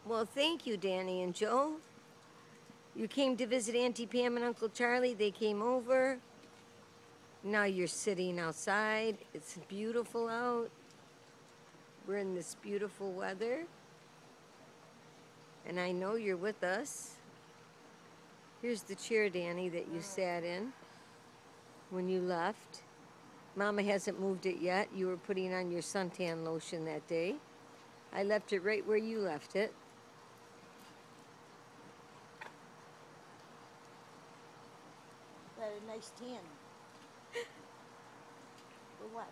Well, thank you, Danny and Joe. You came to visit Auntie Pam and Uncle Charlie. They came over. Now you're sitting outside. It's beautiful out. We're in this beautiful weather. And I know you're with us. Here's the chair, Danny, that you sat in when you left. Mama hasn't moved it yet. You were putting on your suntan lotion that day. I left it right where you left it. Got a nice tan. For what?